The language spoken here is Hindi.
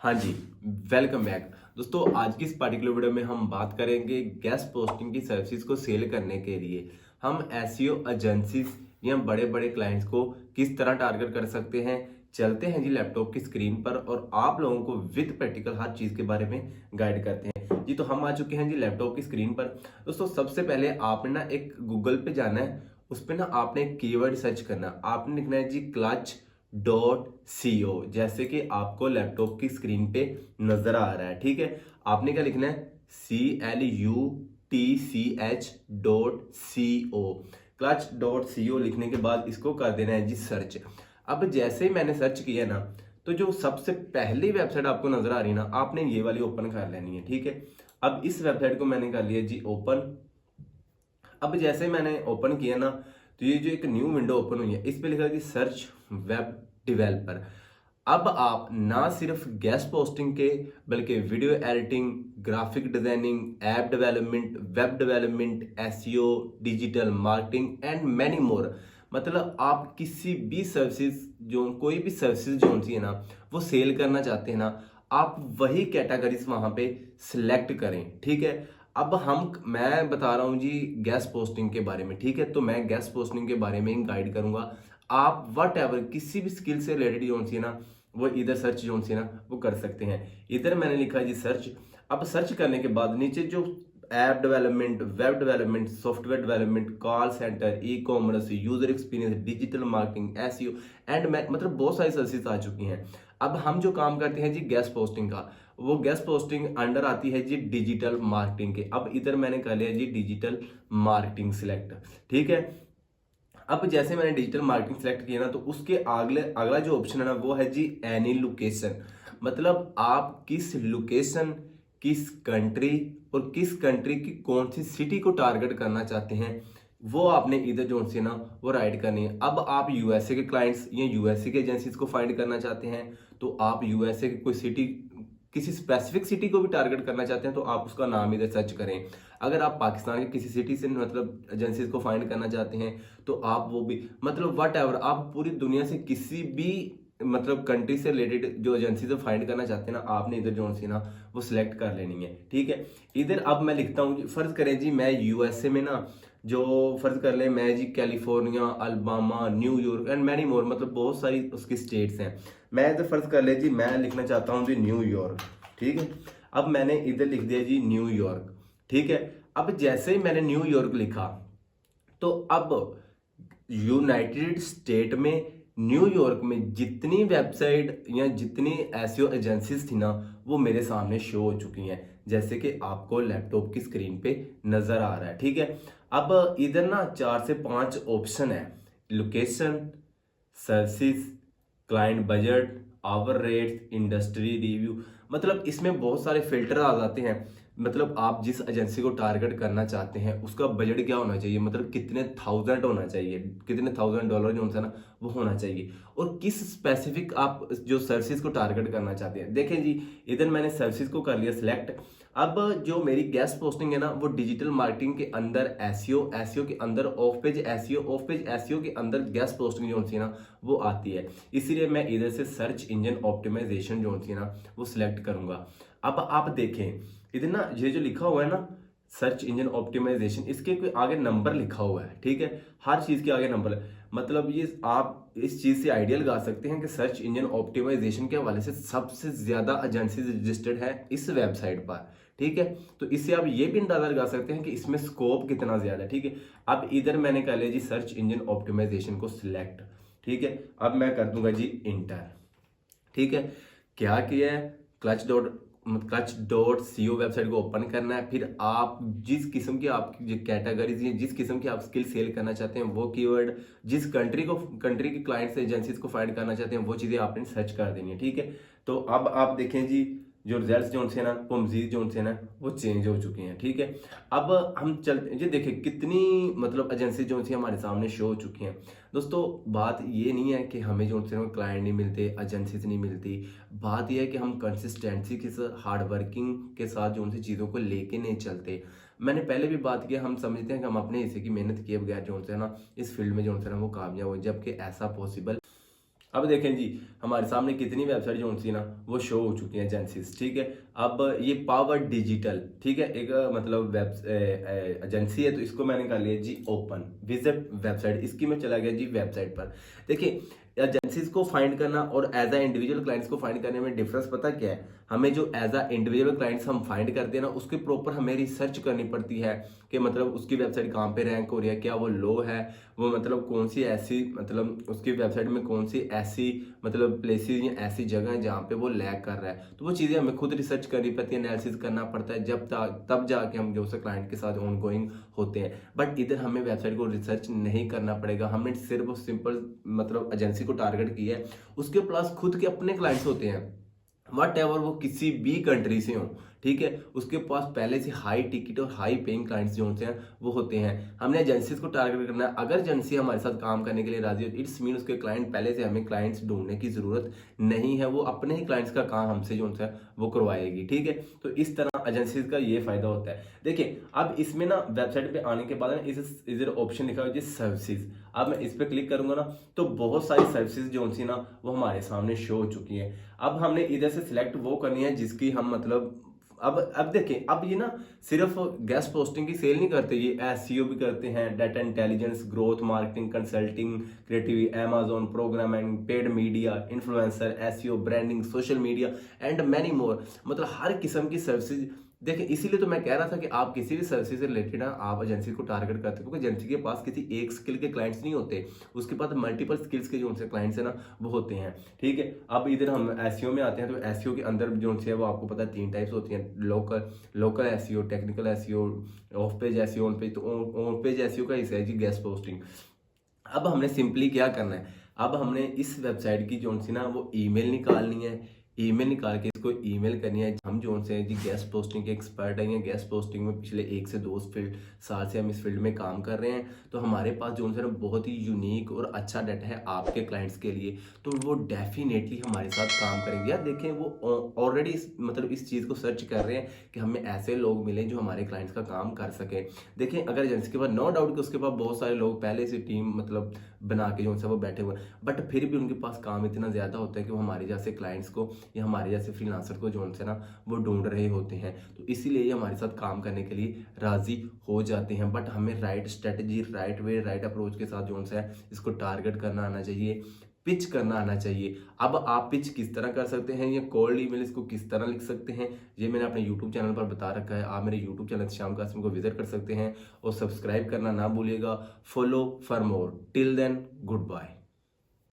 हाँ जी, वेलकम बैक। दोस्तों आज की इस पार्टिकुलर वीडियो में हम बात करेंगे गेस्ट पोस्टिंग की सर्विसेज को सेल करने के लिए हम एसईओ एजेंसीज या बड़े बड़े क्लाइंट्स को किस तरह टारगेट कर सकते हैं। चलते हैं जी लैपटॉप की स्क्रीन पर और आप लोगों को विद प्रैक्टिकल हर चीज़ के बारे में गाइड करते हैं जी। तो हम आ चुके हैं जी लैपटॉप की स्क्रीन पर। दोस्तों सबसे पहले आपने ना एक गूगल पे जाना है, उस पर ना आपने एक कीवर्ड सर्च करना, आपने लिखना है जी clutch.co, जैसे कि आपको लैपटॉप की स्क्रीन पे नजर आ रहा है। ठीक है, आपने क्या लिखना है clutch.co। clutch.co लिखने के बाद इसको कर देना है जी सर्च। अब जैसे ही मैंने सर्च किया ना, तो जो सबसे पहली वेबसाइट आपको नजर आ रही है ना, आपने ये वाली ओपन कर लेनी है। ठीक है, अब इस वेबसाइट को मैंने कर लिया जी ओपन। अब जैसे मैंने ओपन किया ना, तो ये जो एक न्यू विंडो ओपन हुई है, इस पे लिखा है कि सर्च वेब डेवलपर। अब आप ना सिर्फ गेस्ट पोस्टिंग के बल्कि video editing, graphic designing, app development, web development, SEO, digital marketing and many more, मतलब आप किसी भी सर्विसेज जो कोई भी सर्विसेज जो सी है ना वो सेल करना चाहते हैं ना, आप वही कैटेगरीज वहां पे सिलेक्ट करें। ठीक है, अब मैं बता रहा हूँ जी गेस्ट पोस्टिंग के बारे में। ठीक है, तो मैं गेस्ट पोस्टिंग के बारे में ही गाइड करूंगा। आप वट एवर किसी भी स्किल से रिलेटेड जो सी है ना, वो इधर सर्च जो सी है ना वो कर सकते हैं। इधर मैंने लिखा जी सर्च। अब सर्च करने के बाद नीचे जो app development, web development, software development, call centre, e commerce, user experience, digital marketing, SEO and मतलब बहुत सारी सर्विसेज आ चुकी हैं। अब हम जो काम करते हैं जी गेस्ट पोस्टिंग का, वो गेस्ट पोस्टिंग अंडर आती है जी डिजिटल मार्केटिंग के। अब इधर मैंने कर लिया जी डिजिटल मार्केटिंग सिलेक्ट। ठीक है, अब जैसे मैंने डिजिटल मार्केटिंग सेलेक्ट किया ना, तो उसके अगले अगला जो ऑप्शन है ना वो है जी एनी लोकेशन, मतलब आप किस लोकेशन, किस कंट्री और किस कंट्री की कौन सी सिटी को टारगेट करना चाहते हैं, वो आपने इधर जो सी ना वो राइट करनी है। अब आप यूएसए के क्लाइंट्स या यूएसए के एजेंसीज को फाइंड करना चाहते हैं, तो आप यूएसए की कोई सिटी, किसी स्पेसिफिक सिटी को भी टारगेट करना चाहते हैं, तो आप उसका नाम इधर सर्च करें। अगर आप पाकिस्तान के किसी सिटी से मतलब एजेंसीज को फाइंड करना चाहते हैं, तो आप वो भी मतलब वट एवर आप पूरी दुनिया से किसी भी मतलब कंट्री से रिलेटेड जो एजेंसी से फाइंड करना चाहते हैं ना, आपने इधर जो सी ना वो सिलेक्ट कर लेनी है। ठीक है, इधर अब मैं लिखता हूँ, फर्ज करें जी मैं यूएसए में ना, जो फर्ज कर ले मैं जी California, Alabama, New York and many more, मतलब बहुत सारी उसकी स्टेट्स हैं। मैं इधर फर्ज कर ले जी मैं लिखना चाहता हूँ जी न्यूयॉर्क। ठीक है, अब मैंने इधर लिख दिया जी न्यूयॉर्क। ठीक है, अब जैसे ही मैंने न्यूयॉर्क लिखा, तो अब यूनाइटेड स्टेट में न्यूयॉर्क में जितनी वेबसाइट या जितनी एसईओ एजेंसीज थी ना, वो मेरे सामने शो हो चुकी हैं, जैसे कि आपको लैपटॉप की स्क्रीन पे नजर आ रहा है। ठीक है, अब इधर ना 4 से 5 ऑप्शन है, location, services, client budget, hour rates, industry review, मतलब इसमें बहुत सारे फिल्टर आ जाते हैं। मतलब आप जिस एजेंसी को टारगेट करना चाहते हैं उसका बजट क्या होना चाहिए, मतलब कितने थाउजेंड होना चाहिए, कितने $1000 जो होता है ना वो होना चाहिए, और किस स्पेसिफिक आप जो सर्विसेज को टारगेट करना चाहते हैं। देखें जी, इधर मैंने सर्विसेज को कर लिया सिलेक्ट। अब जो मेरी गेस्ट पोस्टिंग है ना वो डिजिटल मार्केटिंग के अंदर एसईओ, एसईओ के अंदर of page SEO, of page SEO के अंदर गेस्ट पोस्टिंग जो होती है ना वो आती है। इसीलिए मैं इधर से सर्च इंजन ऑप्टिमाइजेशन जो होती है ना वो सिलेक्ट करूंगा। अब आप देखें इधर ना ये जो लिखा हुआ है ना सर्च इंजन ऑप्टिमाइजेशन, इसके कोई आगे नंबर लिखा हुआ है। ठीक है, हर चीज के आगे नंबर है, मतलब ये आप इस चीज से आइडिया लगा सकते हैं कि सर्च इंजन ऑप्टिमाइजेशन के हवाले से सबसे ज्यादा एजेंसी रजिस्टर्ड है इस वेबसाइट पर। ठीक है, तो इससे आप ये भी अंदाजा लगा सकते हैं कि इसमें स्कोप कितना ज्यादा है। ठीक है, अब इधर मैंने कर लिया जी सर्च इंजन ऑप्टिमाइजेशन को सिलेक्ट। ठीक है, अब मैं कर दूंगा जी इंटर। ठीक है, क्या किया है, clutch.co वेबसाइट को ओपन करना है। फिर आप जिस किस्म की आपकी जो कैटेगरीज हैं, जिस किस्म की आप स्किल सेल करना चाहते हैं वो कीवर्ड, जिस कंट्री के क्लाइंट्स एजेंसीज को फाइंड करना चाहते हैं वो चीजें आपने सर्च कर देनी है। ठीक है, तो अब आप देखें जी जो रिजल्ट्स जो से ना वो मजीद जो से ना वो चेंज हो चुके हैं। ठीक है, अब हम चलते ये देखें कितनी मतलब एजेंसी जो सी हमारे सामने शो हो चुकी हैं। दोस्तों बात ये नहीं है कि हमें जो से क्लाइंट नहीं मिलते, एजेंसीज नहीं मिलती, बात यह है कि हम कंसिस्टेंसी के साथ, हार्ड वर्किंग के साथ जो उनसे चीज़ों को लेके नहीं चलते। मैंने पहले भी बात की, हम समझते हैं कि हम अपने हिस्से की मेहनत किए बगैर जो है ना इस फील्ड में जो है ना वो कामयाब हो, जबकि ऐसा पॉसिबल अब देखें जी, हमारे सामने कितनी वेबसाइट जो सी ना वो शो हो चुकी हैं एजेंसीज, ठीक है। अब ये पावर डिजिटल, ठीक है, एक मतलब वेब एजेंसी है, तो इसको मैंने कर लिया जी ओपन, विजिट वेबसाइट, इसकी मैं चला गया जी वेबसाइट पर। देखिए, एजेंसीज को फाइंड करना और एज अ इंडिविजुअल क्लाइंट्स को फाइंड करने में डिफरेंस पता क्या है? हमें जो एज अ इंडिविजुअल क्लाइंट्स हम फाइंड करते हैं ना, उसके प्रॉपर हमें रिसर्च करनी पड़ती है कि मतलब उसकी वेबसाइट कहाँ पे रैंक हो रही है, क्या वो लो है, वो मतलब कौन सी ऐसी, मतलब उसकी वेबसाइट में कौन सी ऐसी मतलब प्लेसेस या ऐसी जगह है जहाँ पे वो लैग कर रहा है। तो वो चीज़ें हमें खुद रिसर्च करनी पड़ती है, एनालिसिस करना पड़ता है, तब जाके हम जो है क्लाइंट के साथ ऑन गोइंग होते हैं। बट इधर हमें वेबसाइट को रिसर्च नहीं करना पड़ेगा, हमने सिर्फ सिंपल मतलब एजेंसी को टारगेट किया है, उसके प्लस खुद के अपने क्लाइंट्स होते हैं, वट एवर वो किसी भी कंट्री से हो, ठीक है, उसके पास पहले से हाई टिकट और हाई पेइंग क्लाइंट्स जो होते हैं वो होते हैं। हमने एजेंसीज को टारगेट करना है, अगर एजेंसी हमारे साथ काम करने के लिए राजी हो, इट्स मीन उसके क्लाइंट पहले से, हमें क्लाइंट्स ढूंढने की जरूरत नहीं है, वो अपने ही क्लाइंट्स का काम हमसे जो है वो करवाएगी, ठीक है। तो इस तरह एजेंसीज का ये फायदा होता है। देखिए, अब इसमें ना वेबसाइट पे आने के बाद ना इधर ऑप्शन लिखा हुआ है सर्विसेज, अब मैं इस पर क्लिक करूंगा ना तो बहुत सारी सर्विसेज जो सी ना वो हमारे सामने शो हो चुकी है। अब हमने इधर से सिलेक्ट वो करनी है जिसकी हम मतलब अब देखिए, अब ये ना सिर्फ गेस्ट पोस्टिंग की सेल नहीं करते, ये एसईओ भी करते हैं, data intelligence, growth marketing, consulting, creative, Amazon, programming, paid media, influencer, SEO, branding, social media and many more, मतलब हर किस्म की सर्विसेज। देखिए, इसीलिए तो मैं कह रहा था कि आप किसी भी सर्विस से रिलेटेड ना आप एजेंसी को टारगेट करते हो, क्योंकि एजेंसी के पास किसी एक स्किल के क्लाइंट्स नहीं होते, उसके पास मल्टीपल स्किल्स के जो उनसे क्लाइंट्स है ना वो होते हैं, ठीक है। अब इधर हम एसईओ में आते हैं, तो एसईओ के अंदर जो है वो आपको पता है 3 टाइप्स होती हैं, local SEO, technical SEO, of page SEO, on page. तो ऑन पेज एसईओ का हिस्सा है जी गेस्ट पोस्टिंग। अब हमने सिंपली क्या करना है, अब हमने इस वेबसाइट की जो सी ना वो ईमेल निकालनी है, ईमेल निकाल के इसको ईमेल करनी है। हम जो से जी गेस्ट पोस्टिंग के एक्सपर्ट हैं, या गेस्ट पोस्टिंग में पिछले 1 से 2 साल से हम इस फील्ड में काम कर रहे हैं, तो हमारे पास जो है ना बहुत ही यूनिक और अच्छा डाटा है आपके क्लाइंट्स के लिए, तो वो डेफिनेटली हमारे साथ काम करेंगे। यार देखें, वो ऑलरेडी मतलब इस चीज़ को सर्च कर रहे हैं कि हमें ऐसे लोग मिले जो हमारे क्लाइंट्स का काम कर सकें। देखें, अगर एजेंसी के पास नो डाउट कि उसके पास बहुत सारे लोग पहले से टीम मतलब बना के जो है वो बैठे हुए हैं, बट फिर भी उनके पास काम इतना ज़्यादा होता है कि वो हमारे जैसे क्लाइंट्स को या हमारे जैसे फ्रीलांसर को जो है ना वो ढूंढ रहे होते हैं, तो इसीलिए ये हमारे साथ काम करने के लिए राजी हो जाते हैं। बट हमें right strategy, right way, right approach के साथ जो है इसको टारगेट करना आना चाहिए, पिच करना आना चाहिए। अब आप पिच किस तरह कर सकते हैं, या कोल्ड ईमेल इसको किस तरह लिख सकते हैं, ये मैंने अपने यूट्यूब चैनल पर बता रखा है। आप मेरे यूट्यूब चैनल श्याम कासिम को विजिट कर सकते हैं और सब्सक्राइब करना ना भूलिएगा। Follow for more, till then good bye.